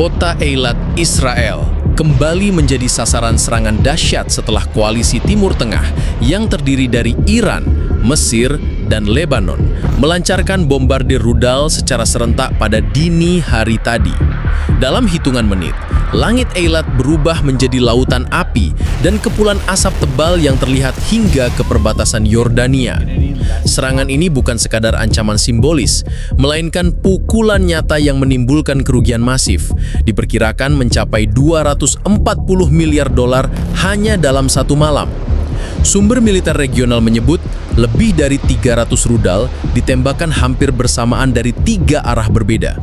Kota Eilat, Israel, kembali menjadi sasaran serangan dahsyat setelah koalisi Timur Tengah yang terdiri dari Iran, Mesir, dan Lebanon melancarkan bombardir rudal secara serentak pada dini hari tadi. Dalam hitungan menit, langit Eilat berubah menjadi lautan api dan kepulan asap tebal yang terlihat hingga ke perbatasan Yordania. Serangan ini bukan sekadar ancaman simbolis, melainkan pukulan nyata yang menimbulkan kerugian masif, diperkirakan mencapai 240 miliar dolar hanya dalam satu malam. Sumber militer regional menyebut lebih dari 300 rudal ditembakkan hampir bersamaan dari 3 arah berbeda.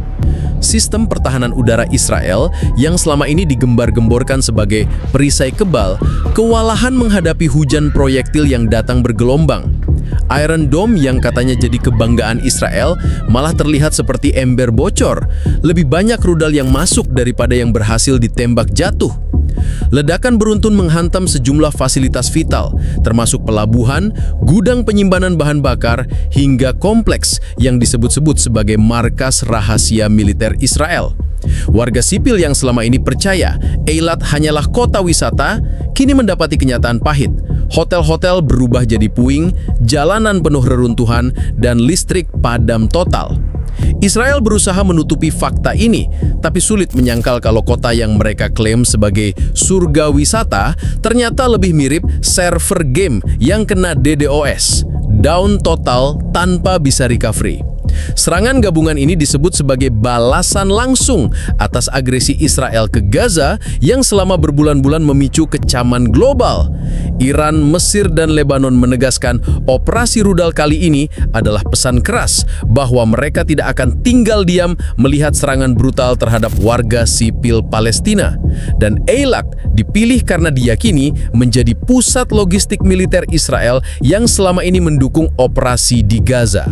Sistem pertahanan udara Israel yang selama ini digembar-gemborkan sebagai perisai kebal, kewalahan menghadapi hujan proyektil yang datang bergelombang. Iron Dome yang katanya jadi kebanggaan Israel malah terlihat seperti ember bocor. Lebih banyak rudal yang masuk daripada yang berhasil ditembak jatuh. Ledakan beruntun menghantam sejumlah fasilitas vital, termasuk pelabuhan, gudang penyimpanan bahan bakar, hingga kompleks yang disebut-sebut sebagai markas rahasia militer Israel. Warga sipil yang selama ini percaya Eilat hanyalah kota wisata, kini mendapati kenyataan pahit. Hotel-hotel berubah jadi puing, jalanan penuh reruntuhan, dan listrik padam total. Israel berusaha menutupi fakta ini, tapi sulit menyangkal kalau kota yang mereka klaim sebagai surga wisata ternyata lebih mirip server game yang kena DDoS, down total tanpa bisa recovery. Serangan gabungan ini disebut sebagai balasan langsung atas agresi Israel ke Gaza yang selama berbulan-bulan memicu kecaman global. Iran, Mesir, dan Lebanon menegaskan operasi rudal kali ini adalah pesan keras bahwa mereka tidak akan tinggal diam melihat serangan brutal terhadap warga sipil Palestina. Dan Eilat dipilih karena diyakini menjadi pusat logistik militer Israel yang selama ini mendukung operasi di Gaza.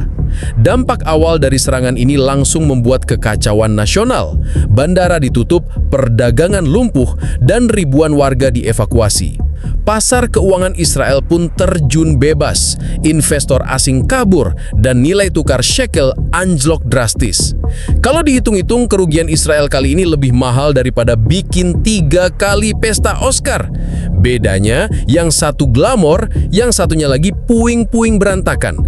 Dampak awal dari serangan ini langsung membuat kekacauan nasional. Bandara ditutup, perdagangan lumpuh, dan ribuan warga dievakuasi. Pasar keuangan Israel pun terjun bebas. Investor asing kabur dan nilai tukar shekel anjlok drastis. Kalau dihitung-hitung, kerugian Israel kali ini lebih mahal daripada bikin 3 kali pesta Oscar. Bedanya, yang satu glamor, yang satunya lagi puing-puing berantakan.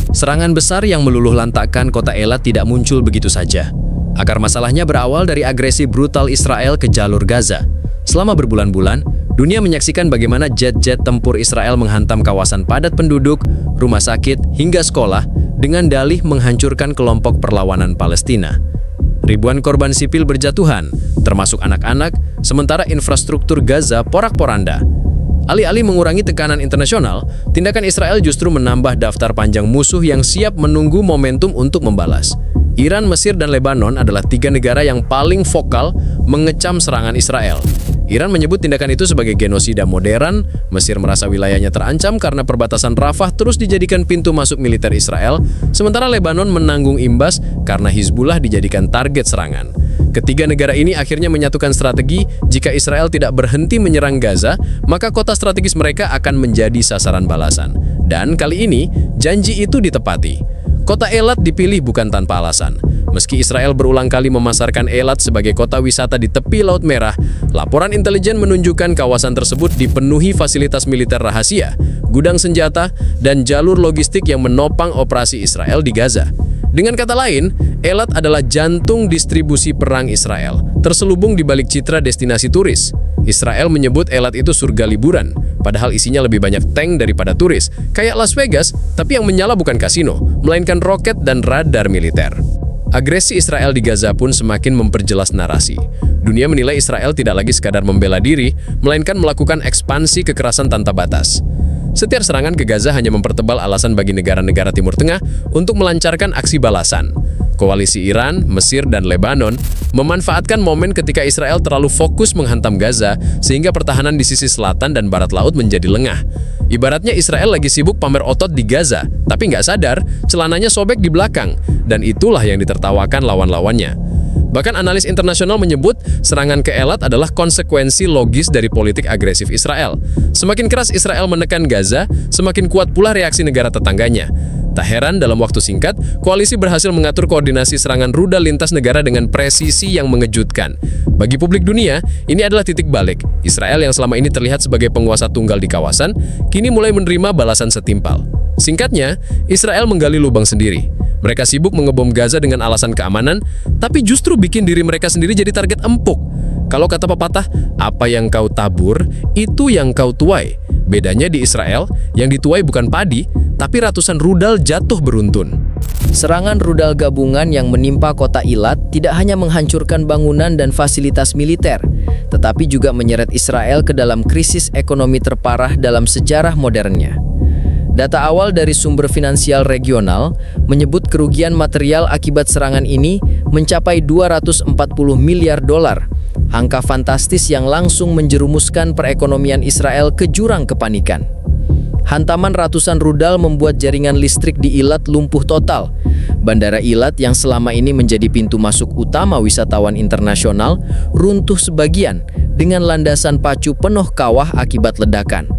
Serangan besar yang meluluh lantakkan kota Eilat tidak muncul begitu saja. Akar masalahnya berawal dari agresi brutal Israel ke jalur Gaza. Selama berbulan-bulan, dunia menyaksikan bagaimana jet-jet tempur Israel menghantam kawasan padat penduduk, rumah sakit, hingga sekolah dengan dalih menghancurkan kelompok perlawanan Palestina. Ribuan korban sipil berjatuhan, termasuk anak-anak, sementara infrastruktur Gaza porak-poranda. Alih-alih mengurangi tekanan internasional, tindakan Israel justru menambah daftar panjang musuh yang siap menunggu momentum untuk membalas. Iran, Mesir, dan Lebanon adalah 3 negara yang paling vokal mengecam serangan Israel. Iran menyebut tindakan itu sebagai genosida modern, Mesir merasa wilayahnya terancam karena perbatasan Rafah terus dijadikan pintu masuk militer Israel, sementara Lebanon menanggung imbas karena Hizbullah dijadikan target serangan. Ketiga negara ini akhirnya menyatukan strategi, jika Israel tidak berhenti menyerang Gaza, maka kota strategis mereka akan menjadi sasaran balasan. Dan kali ini, janji itu ditepati. Kota Eilat dipilih bukan tanpa alasan. Meski Israel berulang kali memasarkan Eilat sebagai kota wisata di tepi Laut Merah, laporan intelijen menunjukkan kawasan tersebut dipenuhi fasilitas militer rahasia, gudang senjata, dan jalur logistik yang menopang operasi Israel di Gaza. Dengan kata lain, Eilat adalah jantung distribusi perang Israel, terselubung di balik citra destinasi turis. Israel menyebut Eilat itu surga liburan, padahal isinya lebih banyak tank daripada turis, kayak Las Vegas, tapi yang menyala bukan kasino, melainkan roket dan radar militer. Agresi Israel di Gaza pun semakin memperjelas narasi. Dunia menilai Israel tidak lagi sekadar membela diri, melainkan melakukan ekspansi kekerasan tanpa batas. Setiap serangan ke Gaza hanya mempertebal alasan bagi negara-negara Timur Tengah untuk melancarkan aksi balasan. Koalisi Iran, Mesir, dan Lebanon memanfaatkan momen ketika Israel terlalu fokus menghantam Gaza sehingga pertahanan di sisi selatan dan barat laut menjadi lengah. Ibaratnya Israel lagi sibuk pamer otot di Gaza, tapi nggak sadar celananya sobek di belakang, dan itulah yang ditertawakan lawan-lawannya. Bahkan analis internasional menyebut serangan ke Eilat adalah konsekuensi logis dari politik agresif Israel. Semakin keras Israel menekan Gaza, semakin kuat pula reaksi negara tetangganya. Tak heran dalam waktu singkat, koalisi berhasil mengatur koordinasi serangan rudal lintas negara dengan presisi yang mengejutkan. Bagi publik dunia, ini adalah titik balik. Israel yang selama ini terlihat sebagai penguasa tunggal di kawasan, kini mulai menerima balasan setimpal. Singkatnya, Israel menggali lubang sendiri. Mereka sibuk mengebom Gaza dengan alasan keamanan, tapi justru bikin diri mereka sendiri jadi target empuk. Kalau kata pepatah, apa yang kau tabur, itu yang kau tuai. Bedanya di Israel, yang dituai bukan padi, tapi ratusan rudal jatuh beruntun. Serangan rudal gabungan yang menimpa kota Eilat tidak hanya menghancurkan bangunan dan fasilitas militer, tetapi juga menyeret Israel ke dalam krisis ekonomi terparah dalam sejarah modernnya. Data awal dari sumber finansial regional menyebut kerugian material akibat serangan ini mencapai 240 miliar dolar, angka fantastis yang langsung menjerumuskan perekonomian Israel ke jurang kepanikan. Hantaman ratusan rudal membuat jaringan listrik di Eilat lumpuh total. Bandara Eilat yang selama ini menjadi pintu masuk utama wisatawan internasional runtuh sebagian dengan landasan pacu penuh kawah akibat ledakan.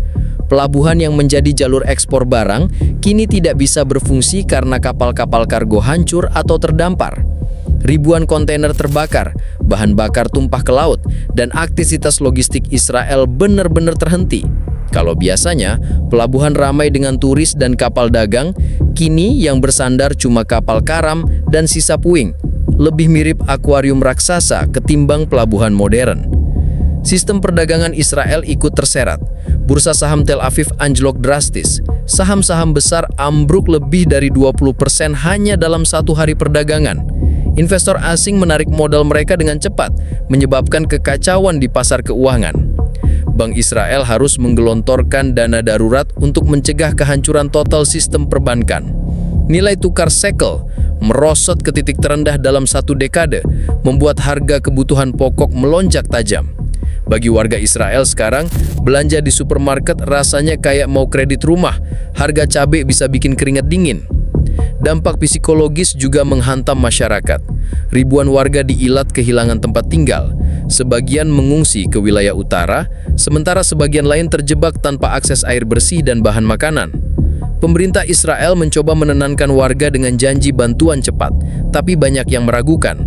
Pelabuhan yang menjadi jalur ekspor barang kini tidak bisa berfungsi karena kapal-kapal kargo hancur atau terdampar. Ribuan kontainer terbakar, bahan bakar tumpah ke laut, dan aktivitas logistik Israel benar-benar terhenti. Kalau biasanya pelabuhan ramai dengan turis dan kapal dagang, kini yang bersandar cuma kapal karam dan sisa puing. Lebih mirip akuarium raksasa ketimbang pelabuhan modern. Sistem perdagangan Israel ikut terseret. Bursa saham Tel Aviv anjlok drastis. Saham-saham besar ambruk lebih dari 20% hanya dalam satu hari perdagangan. Investor asing menarik modal mereka dengan cepat, menyebabkan kekacauan di pasar keuangan. Bank Israel harus menggelontorkan dana darurat untuk mencegah kehancuran total sistem perbankan. Nilai tukar shekel merosot ke titik terendah dalam satu dekade, membuat harga kebutuhan pokok melonjak tajam. Bagi warga Israel sekarang, belanja di supermarket rasanya kayak mau kredit rumah. Harga cabai bisa bikin keringat dingin. Dampak psikologis juga menghantam masyarakat. Ribuan warga di Eilat kehilangan tempat tinggal. Sebagian mengungsi ke wilayah utara, sementara sebagian lain terjebak tanpa akses air bersih dan bahan makanan. Pemerintah Israel mencoba menenangkan warga dengan janji bantuan cepat, tapi banyak yang meragukan.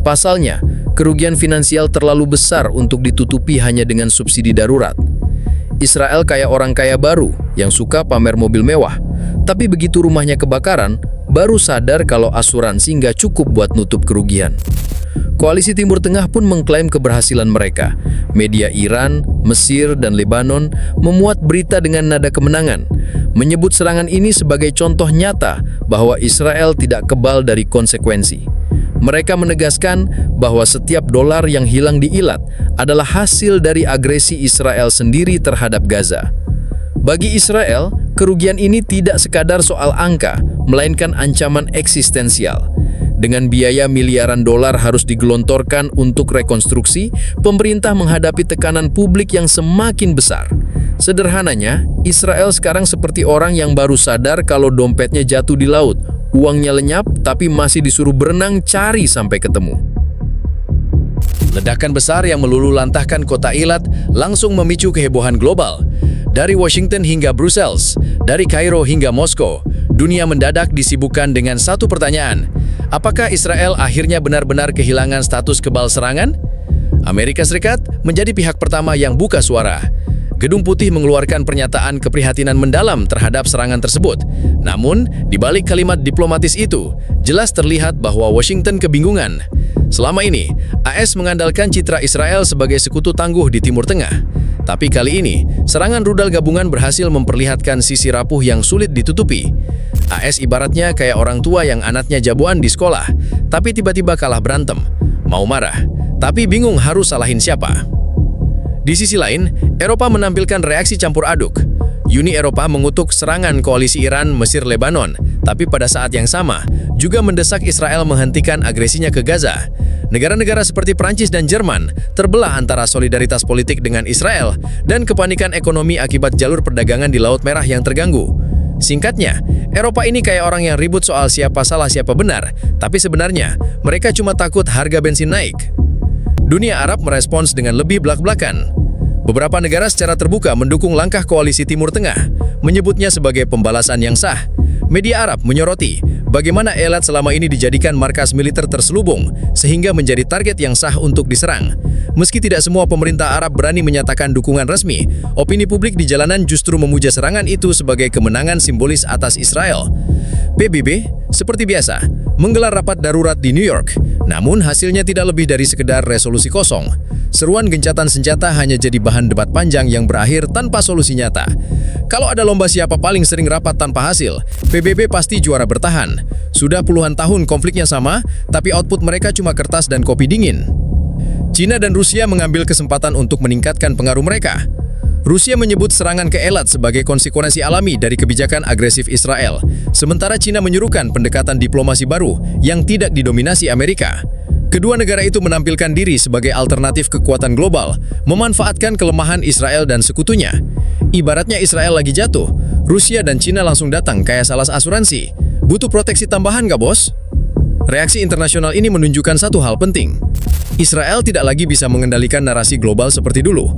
Pasalnya, kerugian finansial terlalu besar untuk ditutupi hanya dengan subsidi darurat. Israel kayak orang kaya baru yang suka pamer mobil mewah, tapi begitu rumahnya kebakaran, baru sadar kalau asuransi nggak cukup buat nutup kerugian. Koalisi Timur Tengah pun mengklaim keberhasilan mereka. Media Iran, Mesir, dan Lebanon memuat berita dengan nada kemenangan, menyebut serangan ini sebagai contoh nyata bahwa Israel tidak kebal dari konsekuensi. Mereka menegaskan bahwa setiap dolar yang hilang di Eilat adalah hasil dari agresi Israel sendiri terhadap Gaza. Bagi Israel, kerugian ini tidak sekadar soal angka, melainkan ancaman eksistensial. Dengan biaya miliaran dolar harus digelontorkan untuk rekonstruksi, pemerintah menghadapi tekanan publik yang semakin besar. Sederhananya, Israel sekarang seperti orang yang baru sadar kalau dompetnya jatuh di laut. Uangnya lenyap, tapi masih disuruh berenang cari sampai ketemu. Ledakan besar yang meluluhlantahkan kota Eilat langsung memicu kehebohan global. Dari Washington hingga Brussels, dari Kairo hingga Moskow, dunia mendadak disibukkan dengan satu pertanyaan. Apakah Israel akhirnya benar-benar kehilangan status kebal serangan? Amerika Serikat menjadi pihak pertama yang buka suara. Gedung Putih mengeluarkan pernyataan keprihatinan mendalam terhadap serangan tersebut. Namun, di balik kalimat diplomatis itu, jelas terlihat bahwa Washington kebingungan. Selama ini, AS mengandalkan citra Israel sebagai sekutu tangguh di Timur Tengah. Tapi kali ini, serangan rudal gabungan berhasil memperlihatkan sisi rapuh yang sulit ditutupi. AS ibaratnya kayak orang tua yang anaknya jagoan di sekolah, tapi tiba-tiba kalah berantem. Mau marah, tapi bingung harus salahin siapa. Di sisi lain, Eropa menampilkan reaksi campur aduk. Uni Eropa mengutuk serangan koalisi Iran, Mesir, Lebanon, tapi pada saat yang sama juga mendesak Israel menghentikan agresinya ke Gaza. Negara-negara seperti Prancis dan Jerman terbelah antara solidaritas politik dengan Israel dan kepanikan ekonomi akibat jalur perdagangan di Laut Merah yang terganggu. Singkatnya, Eropa ini kayak orang yang ribut soal siapa salah siapa benar, tapi sebenarnya mereka cuma takut harga bensin naik. Dunia Arab merespons dengan lebih belak-belakan. Beberapa negara secara terbuka mendukung langkah koalisi Timur Tengah, menyebutnya sebagai pembalasan yang sah. Media Arab menyoroti bagaimana Eilat selama ini dijadikan markas militer terselubung sehingga menjadi target yang sah untuk diserang. Meski tidak semua pemerintah Arab berani menyatakan dukungan resmi, opini publik di jalanan justru memuja serangan itu sebagai kemenangan simbolis atas Israel. PBB, seperti biasa, menggelar rapat darurat di New York, namun hasilnya tidak lebih dari sekedar resolusi kosong. Seruan gencatan senjata hanya jadi bahan debat panjang yang berakhir tanpa solusi nyata. Kalau ada lomba siapa paling sering rapat tanpa hasil, PBB pasti juara bertahan. Sudah puluhan tahun konfliknya sama, tapi output mereka cuma kertas dan kopi dingin. China dan Rusia mengambil kesempatan untuk meningkatkan pengaruh mereka. Rusia menyebut serangan ke Eilat sebagai konsekuensi alami dari kebijakan agresif Israel, sementara China menyuruhkan pendekatan diplomasi baru yang tidak didominasi Amerika. Kedua negara itu menampilkan diri sebagai alternatif kekuatan global, memanfaatkan kelemahan Israel dan sekutunya. Ibaratnya Israel lagi jatuh, Rusia dan China langsung datang kayak salah asuransi. Butuh proteksi tambahan nggak, bos? Reaksi internasional ini menunjukkan satu hal penting. Israel tidak lagi bisa mengendalikan narasi global seperti dulu.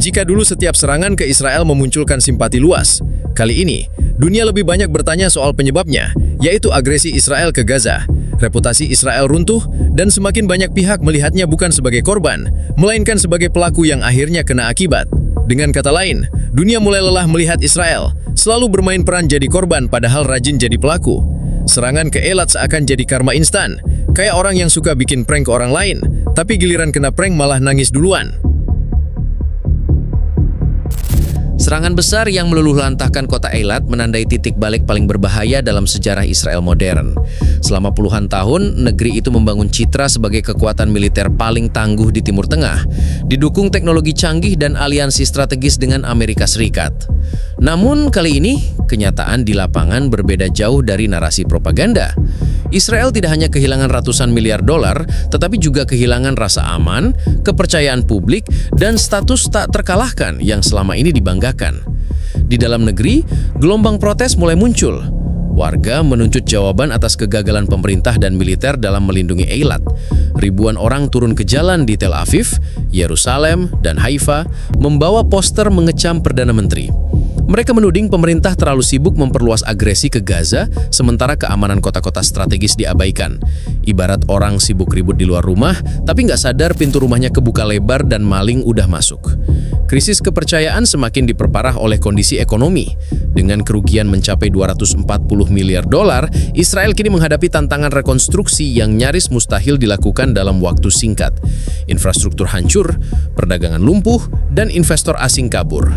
Jika dulu setiap serangan ke Israel memunculkan simpati luas, kali ini dunia lebih banyak bertanya soal penyebabnya, yaitu agresi Israel ke Gaza. Reputasi Israel runtuh dan semakin banyak pihak melihatnya bukan sebagai korban, melainkan sebagai pelaku yang akhirnya kena akibat. Dengan kata lain, dunia mulai lelah melihat Israel selalu bermain peran jadi korban padahal rajin jadi pelaku. Serangan ke Eilat seakan jadi karma instan, kayak orang yang suka bikin prank ke orang lain, tapi giliran kena prank malah nangis duluan. Serangan besar yang meluluhlantahkan kota Eilat menandai titik balik paling berbahaya dalam sejarah Israel modern. Selama puluhan tahun, negeri itu membangun citra sebagai kekuatan militer paling tangguh di Timur Tengah, didukung teknologi canggih dan aliansi strategis dengan Amerika Serikat. Namun kali ini, kenyataan di lapangan berbeda jauh dari narasi propaganda. Israel tidak hanya kehilangan ratusan miliar dolar, tetapi juga kehilangan rasa aman, kepercayaan publik, dan status tak terkalahkan yang selama ini dibanggakan. Di dalam negeri, gelombang protes mulai muncul. Warga menuntut jawaban atas kegagalan pemerintah dan militer dalam melindungi Eilat. Ribuan orang turun ke jalan di Tel Aviv, Yerusalem, dan Haifa membawa poster mengecam Perdana Menteri. Mereka menuding pemerintah terlalu sibuk memperluas agresi ke Gaza, sementara keamanan kota-kota strategis diabaikan. Ibarat orang sibuk ribut di luar rumah, tapi nggak sadar pintu rumahnya kebuka lebar dan maling udah masuk. Krisis kepercayaan semakin diperparah oleh kondisi ekonomi. Dengan kerugian mencapai 240 miliar dolar, Israel kini menghadapi tantangan rekonstruksi yang nyaris mustahil dilakukan dalam waktu singkat. Infrastruktur hancur, perdagangan lumpuh, dan investor asing kabur.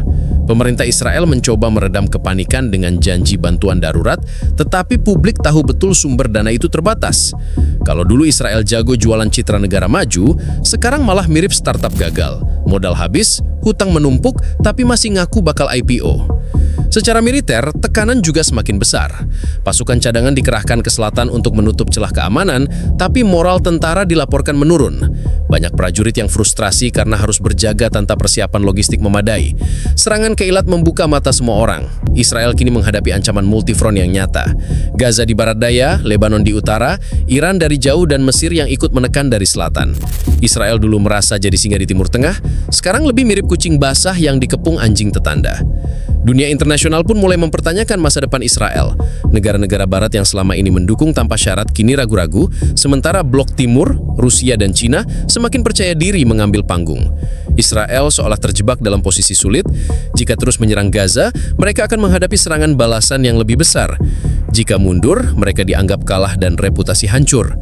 Pemerintah Israel mencoba meredam kepanikan dengan janji bantuan darurat, tetapi publik tahu betul sumber dana itu terbatas. Kalau dulu Israel jago jualan citra negara maju, sekarang malah mirip startup gagal. Modal habis, hutang menumpuk, tapi masih ngaku bakal IPO. Secara militer, tekanan juga semakin besar. Pasukan cadangan dikerahkan ke selatan untuk menutup celah keamanan, tapi moral tentara dilaporkan menurun. Banyak prajurit yang frustrasi karena harus berjaga tanpa persiapan logistik memadai. Serangan ke Eilat membuka mata semua orang. Israel kini menghadapi ancaman multifront yang nyata. Gaza di barat daya, Lebanon di utara, Iran dari jauh, dan Mesir yang ikut menekan dari selatan. Israel dulu merasa jadi singa di Timur Tengah, sekarang lebih mirip kucing basah yang dikepung anjing tetangga. Dunia internasional pun mulai mempertanyakan masa depan Israel. Negara-negara barat yang selama ini mendukung tanpa syarat kini ragu-ragu, sementara blok timur, Rusia dan China semakin percaya diri mengambil panggung. Israel seolah terjebak dalam posisi sulit. Jika terus menyerang Gaza, mereka akan menghadapi serangan balasan yang lebih besar. Jika mundur, mereka dianggap kalah dan reputasi hancur.